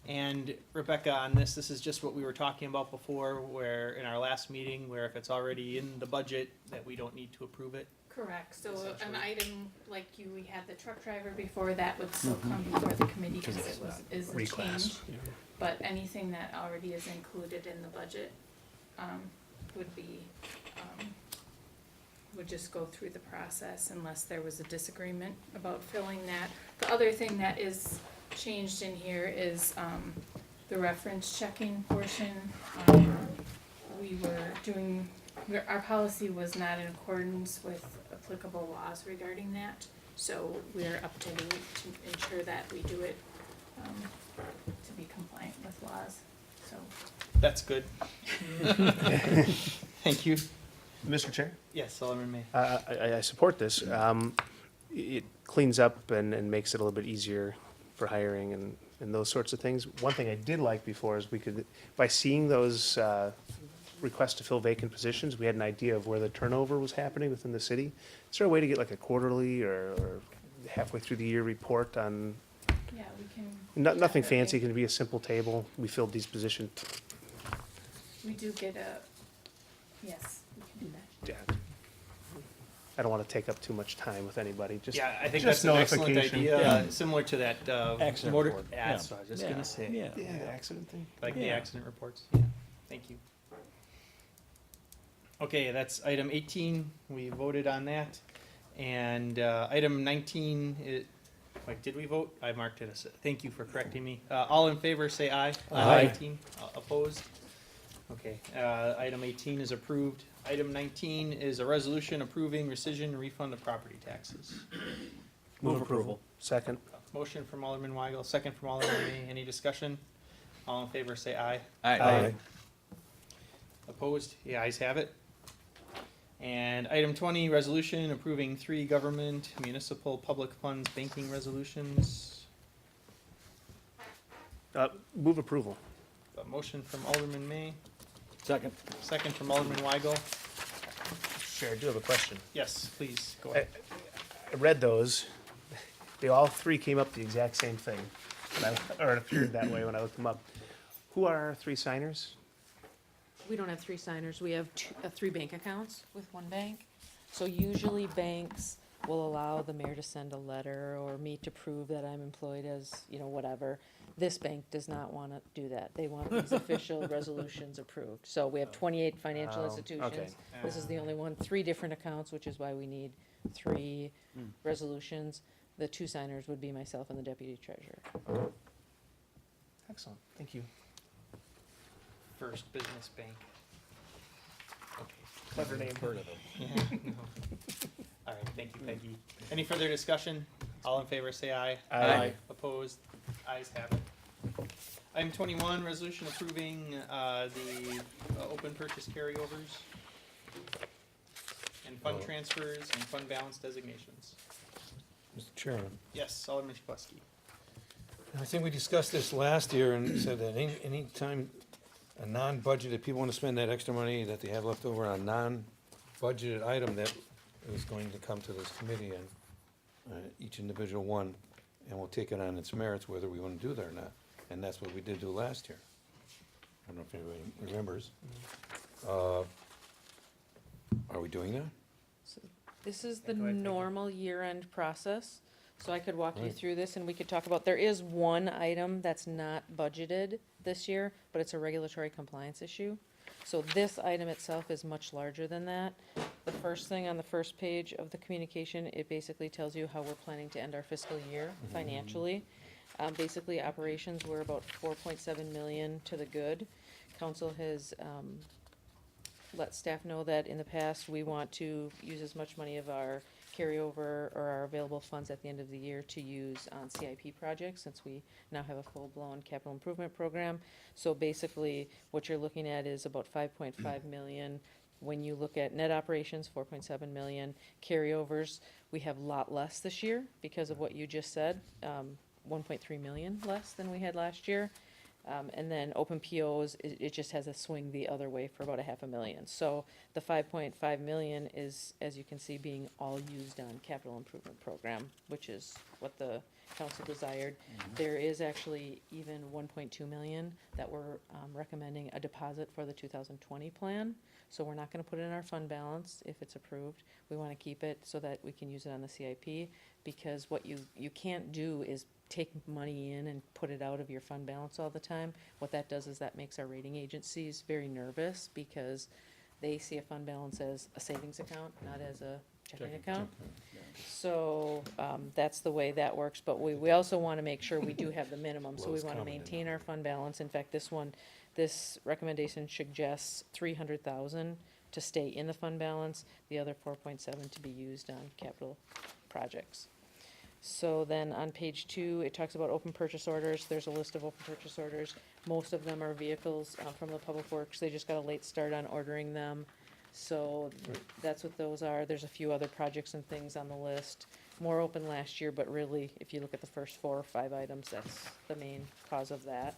And Rebecca, on this is just what we were talking about before, where in our last meeting, where if it's already in the budget, that we don't need to approve it. Correct, so an item like we had the truck driver before, that would still come before the committee because it is a change. Reclass. But anything that already is included in the budget, would be, would just go through the process unless there was a disagreement about filling that. The other thing that is changed in here is, the reference checking portion. We were doing, our policy was not in accordance with applicable laws regarding that. So we're updating to ensure that we do it, to be compliant with laws, so. That's good. Thank you. Mr. Chair? Yes, Alderman May. I support this. It cleans up and makes it a little bit easier for hiring and those sorts of things. One thing I did like before is we could, by seeing those requests to fill vacant positions, we had an idea of where the turnover was happening within the city. Is there a way to get like a quarterly or halfway through the year report on, Yeah, we can. nothing definitely- fancy, can be a simple table, we filled these positions. We do get yes, we can do that. Yeah. I don't want to take up too much time with anybody, just. Yeah, I think just that's an excellent notification. idea, Yeah. similar to that, Accident motor. report. Yeah, that's what I was just Yeah. gonna say. Yeah. Yeah, the accident thing. Like the Yeah. accident reports, yeah, thank you. Okay, that's item 18, we voted on that, and, item 19, like, did we vote? I marked it as, thank you for correcting me. All in favor, say aye. Aye. 18, opposed? Okay, item 18 is approved. Item 19 is a resolution approving rescission and refund of property taxes. Move approval. Second. Motion from Alderman Weigel, second from Alderman May. Any discussion? All in favor, say aye. Aye. Opposed? The ayes have it. And item 20, resolution approving 3 government municipal public funds banking resolutions. Move approval. A motion from Alderman May, Second. second from Alderman Weigel. Sure, I do have a question. Yes, please, go ahead. I read those. They all 3 came up the exact same thing, or it appeared that way when I looked them up. Who are our 3 signers? We don't have 3 signers, we have 3 bank accounts with one bank. So usually banks will allow the mayor to send a letter or me to prove that I'm employed as, you know, whatever. This bank does not want to do that. They want these official resolutions approved. So we have 28 financial Oh, institutions. okay. This is the only one, 3 different accounts, which is why we need 3 resolutions. The 2 signers would be myself and the deputy treasurer. Excellent, thank you. First Business Bank. Clever name. Heard of it. Yeah. All right, thank you, Peggy. Any further discussion? All in favor, say aye. Aye. Opposed? Ayes have it. Item 21, resolution approving the open purchase carryovers and fund transfers and fund balance designations. Mr. Chairman. Yes, Alderman Schleski. I think we discussed this last year and said that any time a non-budgeted, people want to spend that extra money that they have left over on a non-budgeted item, that is going to come to this committee and each individual one, and we'll take it on its merits whether we want to do that or not. And that's what we did do last year. I don't know if anybody remembers. Are we doing that? This is the Go ahead, Peggy. normal year-end process, so I could walk you Right. through this and we could talk about, there is one item that's not budgeted this year, but it's a regulatory compliance issue. So this item itself is much larger than that. The first thing on the first page of the communication, it basically tells you how we're planning to end our fiscal year financially. Basically, operations, we're about 4.7 million to the good. Council has, let staff know that in the past, we want to use as much money of our carryover or our available funds at the end of the year to use on CIP projects, since we now have a full-blown capital improvement program. So basically, what you're looking at is about 5.5 million. When you look at net operations, 4.7 million. Carryovers, we have a lot less this year because of what you just said, 1.3 million less than we had last year. And then open POs, it just has a swing the other way for about $500,000. So the 5.5 million is, as you can see, being all used on capital improvement program, which is what the council desired. There is actually even 1.2 million that we're recommending a deposit for the 2020 plan. So we're not gonna put it in our fund balance if it's approved. We wanna keep it so that we can use it on the CIP, because what you can't do is take money in and put it out of your fund balance all the time. What that does is that makes our rating agencies very nervous, because they see a fund balance as a savings account, not as a checking account. So, that's the way that works, but we also wanna make sure we do have the minimum, so we Lowest wanna common maintain our fund balance. In fact, this recommendation suggests 300,000 to stay in the fund balance, the other 4.7 to be used on capital projects. So then on page 2, it talks about open purchase orders. There's a list of open purchase orders. Most of them are vehicles from the Public Works. They just got a late start on ordering them. So that's what those are. There's a few other projects and things on the list. More open last year, but really, if you look at the first 4 or 5 items, that's the main cause of that.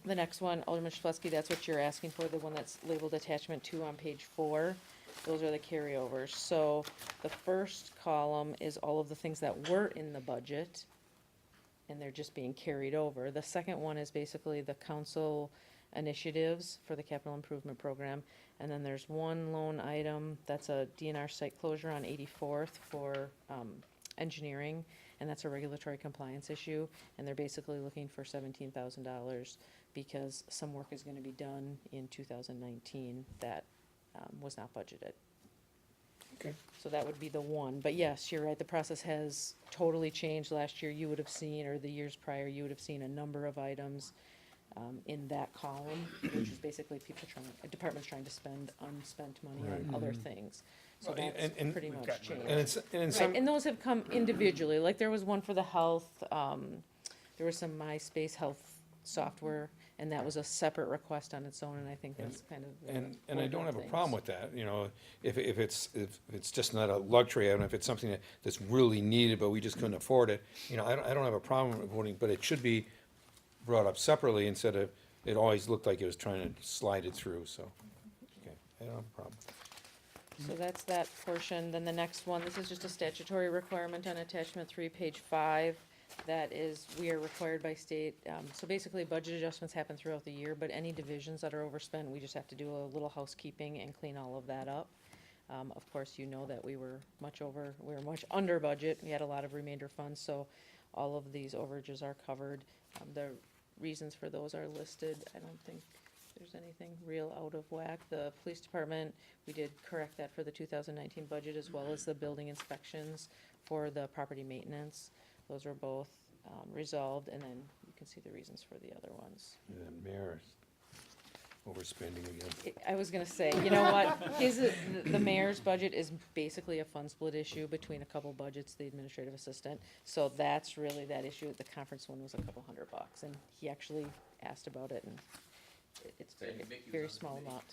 The next one, Alderman Schleski, that's what you're asking for, the one that's labeled attachment 2 on page 4. Those are the carryovers. So the first column is all of the things that were in the budget, and they're just being carried over. The second one is basically the council initiatives for the capital improvement program. And then there's one loan item, that's a DNR site closure on 84th for engineering, and that's a regulatory compliance issue. And they're basically looking for $17,000 because some work is gonna be done in 2019 that was not budgeted. Okay. So that would be the one, but yes, you're right, the process has totally changed. Last year, you would have seen, or the years prior, you would have seen a number of items in that column, which is basically departments trying to spend unspent money on other things. So Well, that's and- pretty much changed. And in Right, some, and those have come individually, like there was one for the health, there was some MySpace health software, and that was a separate request on its own, and I think that's kind of. and I don't have a problem with that, you know, if it's just not a luxury item, if it's something that's really needed, but we just couldn't afford it, you know, I don't have a problem with voting, but it should be brought up separately instead of, it always looked like it was trying to slide it through, so, okay, I don't have a problem. So that's that portion. Then the next one, this is just a statutory requirement on attachment 3, page 5. That is, we are required by state, so basically budget adjustments happen throughout the year, but any divisions that are overspent, we just have to do a little housekeeping and clean all of that up. Of course, you know that we were much under budget. We had a lot of remainder funds, so all of these overages are covered. The reasons for those are listed. I don't think there's anything real out of whack. The police department, we did correct that for the 2019 budget, as well as the building inspections for the property maintenance. Those were both resolved, and then you can see the reasons for the other ones. And mayor's overspending again. I was gonna say, you know what, the mayor's budget is basically a fund split issue between a couple budgets, the administrative assistant. So that's really that issue. The conference one was a couple $100, and he actually asked about it, and it's a very small amount.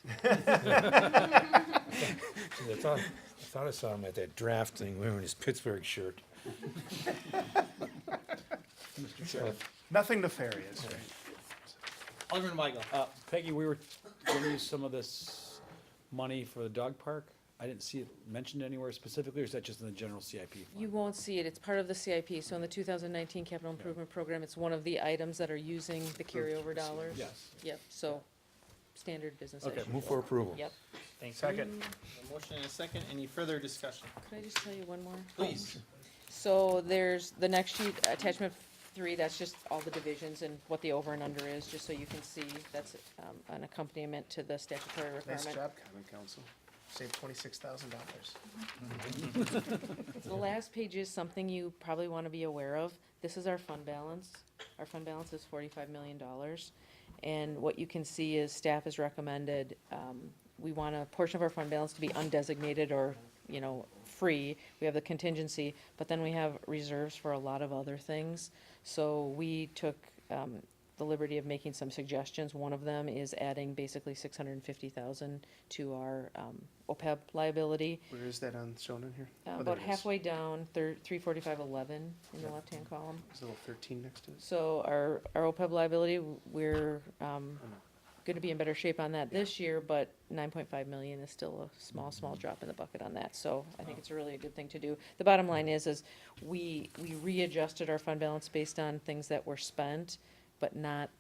I thought I saw him at that draft thing wearing his Pittsburgh shirt. Nothing nefarious, right? Alderman Weigel. Peggy, we were gonna use some of this money for the dog park. I didn't see it mentioned anywhere specifically, or is that just in the general CIP fund? You won't see it, it's part of the CIP, so in the 2019 capital improvement program, it's one of the items that are using the carryover dollars. Yes. Yep, so, standard business as Okay. usual. Move for approval. Yep. Thank Second. you. A motion and a second. Any further discussion? Could I just tell you one more? Please. So there's the next sheet, attachment 3, that's just all the divisions and what the over and under is, just so you can see, that's an accompaniment to the statutory Nice requirement. job, Common Council. Saved $26,000. The last page is something you probably want to be aware of. This is our fund balance. Our fund balance is $45 million. And what you can see is staff has recommended, we want a portion of our fund balance to be undesignated or, free. We have the contingency, but then we have reserves for a lot of other things. So we took the liberty of making some suggestions. One of them is adding basically $650,000 to our OPEB liability. Where is that shown in here? Oh, there About it is. halfway down, 34511 in the left-hand column. There's a little 13 next to it. So our OPEB liability, we're gonna be in better shape on that this year, but 9.5 million is still a small drop in the bucket on that. So I think it's a really good thing to do. The bottom line is we readjusted our fund balance based on things that were spent, but not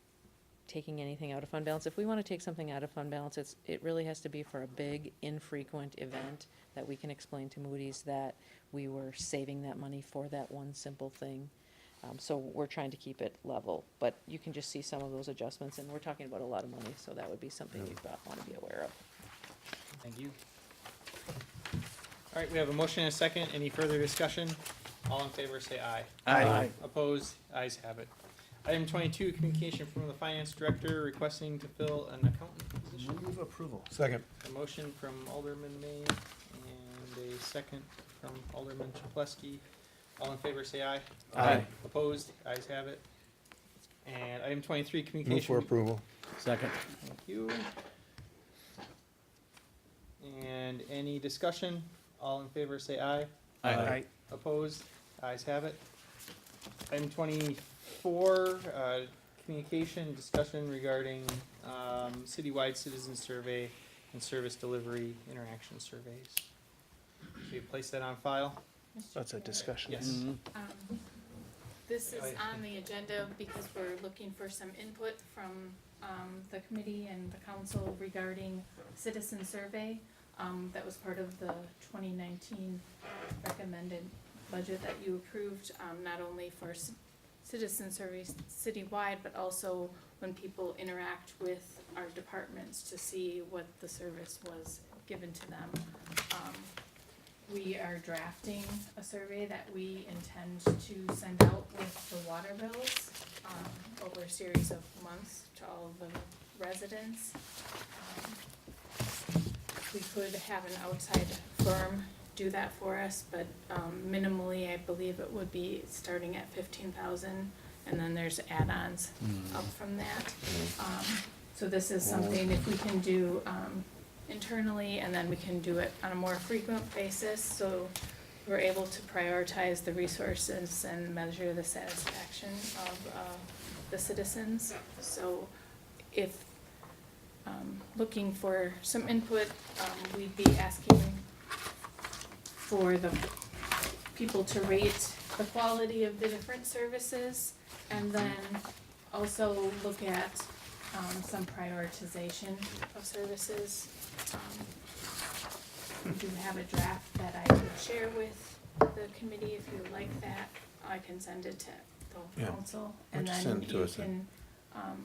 taking anything out of fund balance. If we want to take something out of fund balance, it really has to be for a big, infrequent event that we can explain to Moody's that we were saving that money for that one simple thing. So we're trying to keep it level, but you can just see some of those adjustments, and we're talking about a lot of money, so that would be something you'd want to be aware of. Thank you. All right, we have a motion and a second. Any further discussion? All in favor, say aye. Aye. Opposed? Ayes have it. Item 22, communication from the finance director requesting to fill an accountant position. Move approval. Second. A motion from Alderman May and a second from Alderman Chaplesky. All in favor, say aye. Aye. Opposed? Ayes have it. And item 23, Move communication. for approval. Second. Thank you. And any discussion? All in favor, say aye. Aye. Opposed? Ayes have it. Item 24, communication, discussion regarding citywide citizen survey and service delivery interaction surveys. Should we place that on file? That's a discussion. Yes. This is on the agenda because we're looking for some input from the committee and the council regarding citizen survey. That was part of the 2019 recommended budget that you approved, not only for citizen surveys citywide, but also when people interact with our departments to see what the service was given to them. We are drafting a survey that we intend to send out with the water bills over a series of months to all of the residents. We could have an outside firm do that for us, but minimally, I believe it would be starting at 15,000, and then there's add-ons up from that. So this is something if we can do internally, and then we can do it on a more frequent basis, so we're able to prioritize the resources and measure the satisfaction of the citizens. So if looking for some input, we'd be asking for the people to rate the quality of the different services, and then also look at some prioritization of services. do have a draft that I could share with the committee if you like that. I can send it to the Yeah. council, Why and don't you then send it to you us then? can,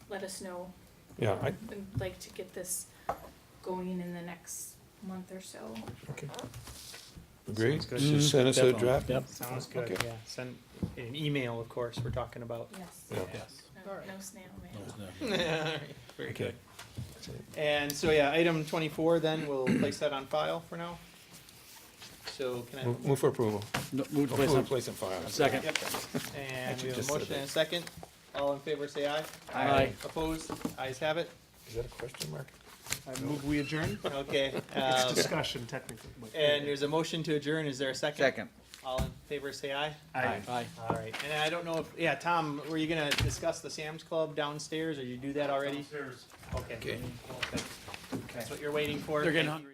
let us know. Yeah, I, I'd like to get this going in the next month or so. okay. Agree? Sounds good. Just send us a Definitely. draft? Yep. Sounds good, Okay. yeah. Send an email, of course, we're talking about. Yes. Yeah. No, no snail mail. Very Okay. good. And so, yeah, item 24 then, we'll place that on file for now. So can I? Move for approval. No, move to Oh, place for on- place and file. Second. Yep. And Actually we have just a said motion that. and a second. All in favor, say aye. Aye. Opposed? Ayes have it. Is that a question mark? I move we adjourn. Okay. It's discussion technically. but- And there's a motion to adjourn. Is there a second? Second. All in favor, say aye. Aye. Aye. All right. And I don't know if, yeah, Tom, were you gonna discuss the Sam's Club downstairs, or you do that already? Downstairs. Okay. Okay. That's what you're waiting for. They're getting Thank you. hungry.